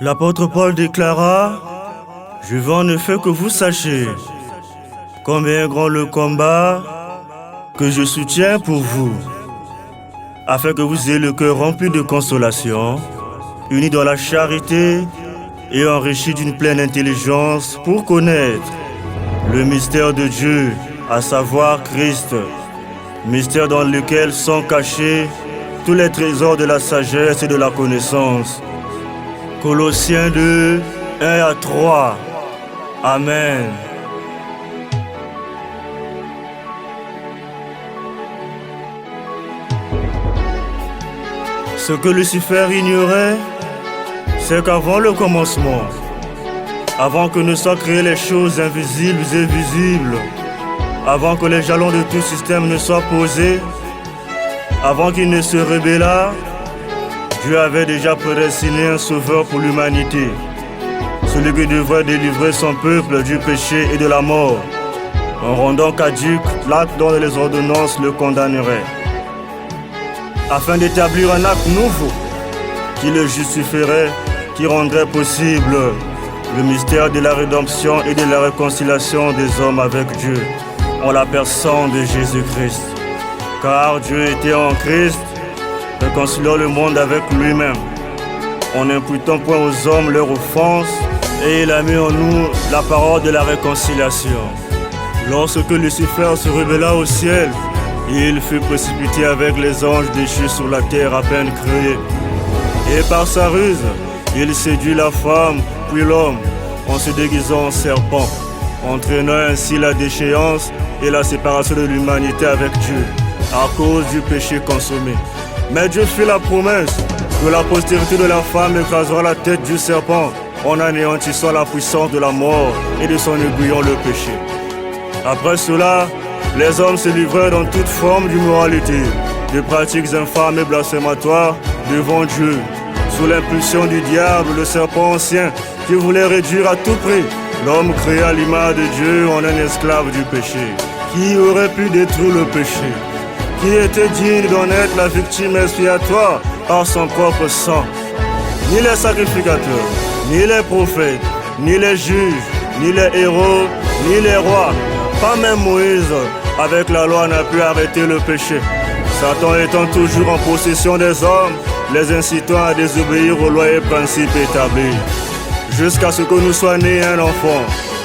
L'apôtre Paul déclara: « Je veux en effet que vous sachiez combien est grand le combat que je soutiens pour vous, afin que vous ayez le cœur rempli de consolation, uni dans la charité et enrichi d'une pleine intelligence pour connaître le mystère de Dieu, à savoir Christ, mystère dans lequel sont cachés tous les trésors de la sagesse et de la connaissance. » Colossiens 2, 1 à 3. Amen. Ce que Lucifer ignorait, c'est qu'avant le commencement, avant que ne soient créées les choses invisibles et visibles, avant que les jalons de tout système ne soient posés, avant qu'il ne se rébellât, Dieu avait déjà prédestiné un sauveur pour l'humanité, celui qui devrait délivrer son peuple du péché et de la mort, en rendant caduc l'acte dont les ordonnances le condamneraient, afin d'établir un acte nouveau qui le justifierait, qui rendrait possible le mystère de la rédemption et de la réconciliation des hommes avec Dieu, en la personne de Jésus-Christ. Car Dieu était en Christ, réconciliant le monde avec lui-même, en n'imputant point aux hommes leurs offenses, et il a mis en nous la parole de la réconciliation. Lorsque Lucifer se révéla au ciel, il fut précipité avec les anges déchus sur la terre à peine créée. Et par sa ruse, il séduit la femme, puis l'homme, en se déguisant en serpent, entraînant ainsi la déchéance et la séparation de l'humanité avec Dieu, à cause du péché consommé. Mais Dieu fit la promesse que la postérité de la femme écrasera la tête du serpent en anéantissant la puissance de la mort et de son aiguillon le péché. Après cela, les hommes se livrèrent dans toute forme d'immoralité, de pratiques infâmes et blasphématoires devant Dieu, sous l'impulsion du diable, le serpent ancien, qui voulait réduire à tout prix l'homme créé à l'image de Dieu en un esclave du péché. Qui aurait pu détruire le péché? Qui était digne d'en être la victime expiatoire par son propre sang? Ni les sacrificateurs, ni les prophètes, ni les juges, ni les héros, ni les rois, pas même Moïse, avec la loi, n'a pu arrêter le péché. Satan étant toujours en possession des hommes, les incitant à désobéir aux lois et principes établis. Jusqu'à ce que nous soit né un enfant,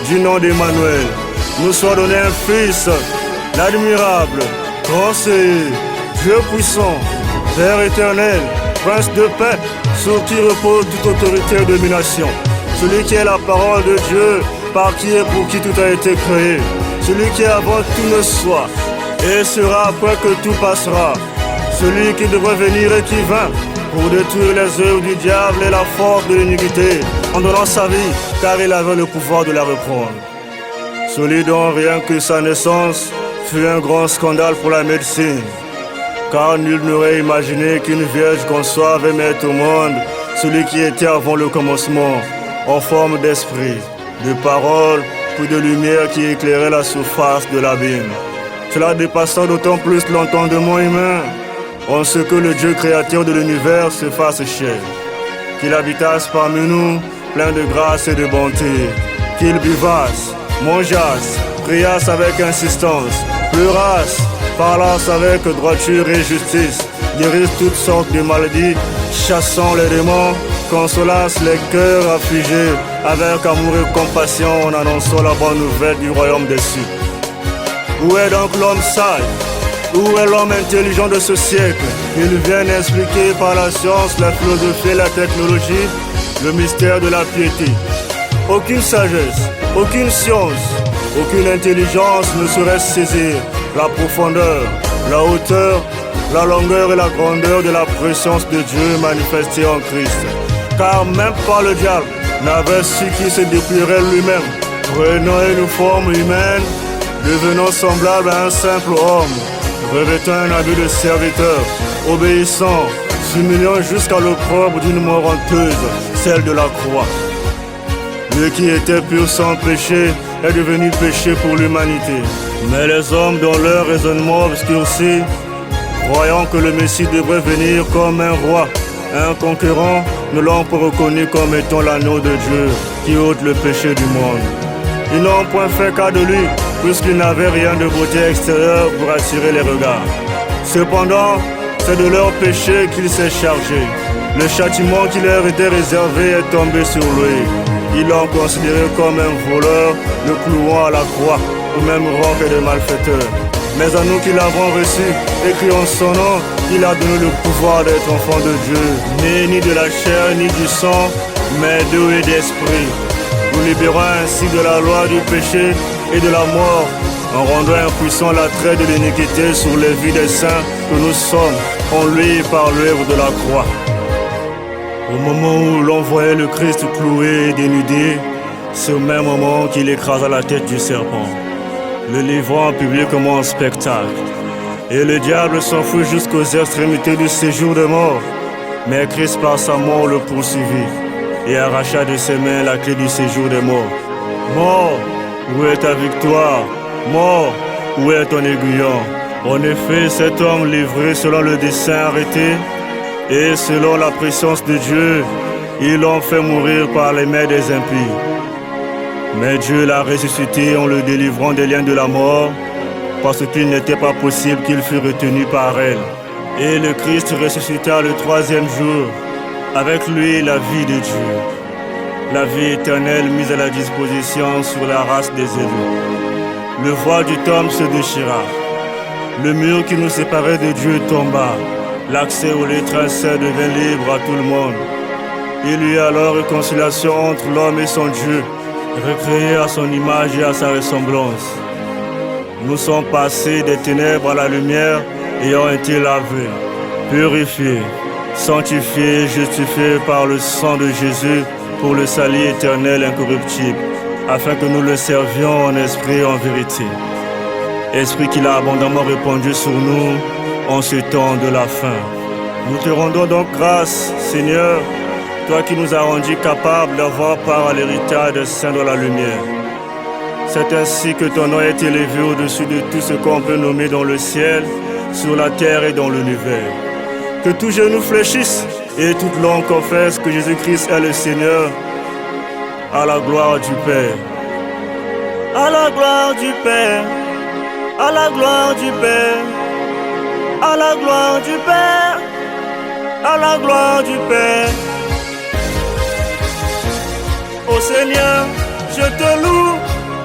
du nom d'Emmanuel, nous soit donné un fils, l'admirable, conseiller, Dieu puissant, Père éternel, Prince de paix, sur qui repose toute autorité et domination. Celui qui est la parole de Dieu, par qui et pour qui tout a été créé. Celui qui avant tout ne soit, et sera après que tout passera. Celui qui devrait venir et qui vint, pour détruire les œuvres du diable et la force de l'iniquité, en donnant sa vie, car il avait le pouvoir de la reprendre. Celui dont rien que sa naissance fut un grand scandale pour la médecine, car nul n'aurait imaginé qu'une vierge conçoive et mette au monde celui qui était avant le commencement, en forme d'esprit, de parole, puis de lumière qui éclairait la surface de l'abîme. Cela dépassant d'autant plus l'entendement humain, en ce que le Dieu créateur de l'univers se fasse chair, qu'il habitasse parmi nous, plein de grâce et de bonté, qu'il buvasse, mangeasse, priasse avec insistance, pleurasse, parlasse avec droiture et justice, guérisse toutes sortes de maladies, chassant les démons, consolasse les cœurs affligés, avec amour et compassion en annonçant la bonne nouvelle du royaume des cieux. Où est donc l'homme sage? Où est l'homme intelligent de ce siècle? Il vient expliquer par la science, la philosophie et la technologie le mystère de la piété. Aucune sagesse, aucune science, aucune intelligence ne saurait saisir la profondeur, la hauteur, la longueur et la grandeur de la présence de Dieu manifestée en Christ. Car même pas le diable n'avait su qui se dépouillerait lui-même, prenant une forme humaine, devenant semblable à un simple homme, revêtant un habit de serviteur, obéissant, s'humiliant jusqu'à l'opprobre d'une mort honteuse, celle de la croix. Lui qui était pur sans péché est devenu péché pour l'humanité. Mais les hommes, dans leur raisonnement obscurci, croyant que le Messie devrait venir comme un roi, un conquérant, ne l'ont pas reconnu comme étant l'agneau de Dieu qui ôte le péché du monde. Ils n'ont point fait cas de lui, puisqu'il n'avait rien de beauté extérieure pour attirer les regards. Cependant, c'est de leur péché qu'il s'est chargé. Le châtiment qui leur était réservé est tombé sur lui. Ils l'ont considéré comme un voleur, le clouant à la croix, au même rang que des malfaiteurs. Mais à nous qui l'avons reçu, écrit en son nom, il a donné le pouvoir d'être enfant de Dieu, né ni de la chair ni du sang, mais d'eau et d'esprit. Nous libérons ainsi de la loi du péché et de la mort, en rendant impuissant l'attrait de l'iniquité sur les vies des saints que nous sommes en lui par l'œuvre de la croix. Au moment où l'on voyait le Christ cloué et dénudé, c'est au même moment qu'il écrasa la tête du serpent, le livrant en public comme un spectacle. Et le diable s'enfuit jusqu'aux extrémités du séjour des morts. Mais Christ par sa mort le poursuivit et arracha de ses mains la clé du séjour des morts. Mort, où est ta victoire? Mort, où est ton aiguillon? En effet, cet homme livré selon le dessein arrêté et selon la préscience de Dieu, ils l'ont fait mourir par les mains des impies. Mais Dieu l'a ressuscité en le délivrant des liens de la mort, parce qu'il n'était pas possible qu'il fût retenu par elle. Et le Christ ressuscita le troisième jour, avec lui la vie de Dieu, la vie éternelle mise à la disposition sur la race des élus. Le voile du temple se déchira, le mur qui nous séparait de Dieu tomba, l'accès au lieu saint devint libre à tout le monde. Il y eut alors réconciliation entre l'homme et son Dieu, recréé à son image et à sa ressemblance. Nous sommes passés des ténèbres à la lumière ayant été lavés, purifiés, sanctifiés, justifiés par le sang de Jésus pour le salut éternel incorruptible, afin que nous le servions en esprit et en vérité. Esprit qu'il a abondamment répandu sur nous en ce temps de la fin. Nous te rendons donc grâce, Seigneur, toi qui nous as rendus capables d'avoir part à l'héritage des saints dans la lumière. C'est ainsi que ton nom est élevé au-dessus de tout ce qu'on peut nommer dans le ciel, sur la terre et dans l'univers. Que tout genou fléchisse et toute langue confesse que Jésus-Christ est le Seigneur, à la gloire du Père. À la gloire du Père, à la gloire du Père, à la gloire du Père, à la gloire du Père. Ô Seigneur, je te loue,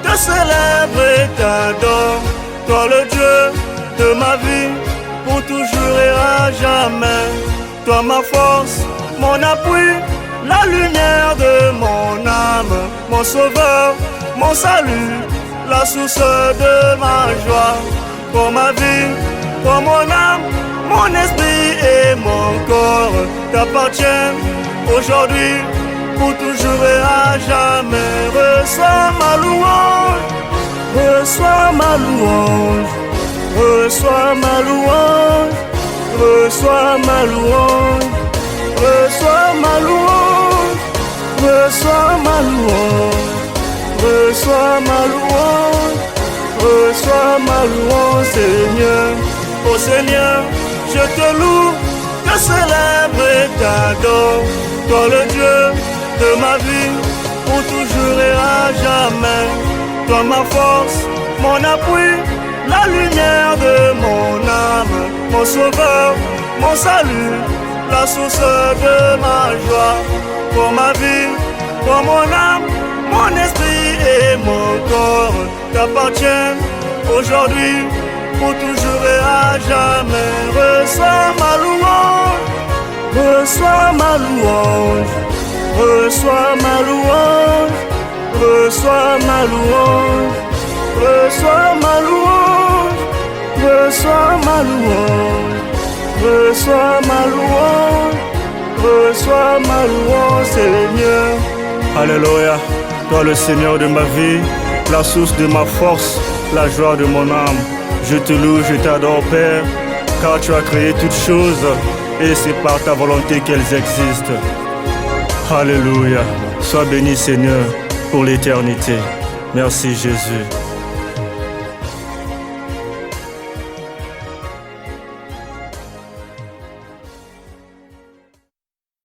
te célèbre et t'adore, toi le Dieu de ma vie, pour toujours et à jamais. Toi ma force, mon appui, la lumière de mon âme, mon sauveur, mon salut, la source de ma joie. Pour ma vie, pour mon âme, mon esprit et mon corps t'appartiennent aujourd'hui, pour toujours et à jamais. Reçois ma louange, reçois ma louange, reçois ma louange, reçois ma louange, reçois ma louange, reçois ma louange, reçois ma louange, reçois ma louange, Seigneur. Ô Seigneur, je te loue, te célèbre et t'adore, toi le Dieu de ma vie, pour toujours et à jamais. Toi ma force, mon appui, la lumière de mon âme, mon sauveur, mon salut, la source de ma joie. Pour ma vie, pour mon âme, mon esprit et mon corps t'appartiennent aujourd'hui, pour toujours et à jamais. Reçois ma louange, reçois ma louange, reçois ma louange, reçois ma louange, reçois ma louange, reçois ma louange, reçois ma louange, reçois ma louange, Seigneur. Alléluia, toi le Seigneur de ma vie, la source de ma force, la joie de mon âme. Je te loue, je t'adore Père, car tu as créé toutes choses et c'est par ta volonté qu'elles existent. Alléluia, sois béni Seigneur pour l'éternité. Merci Jésus.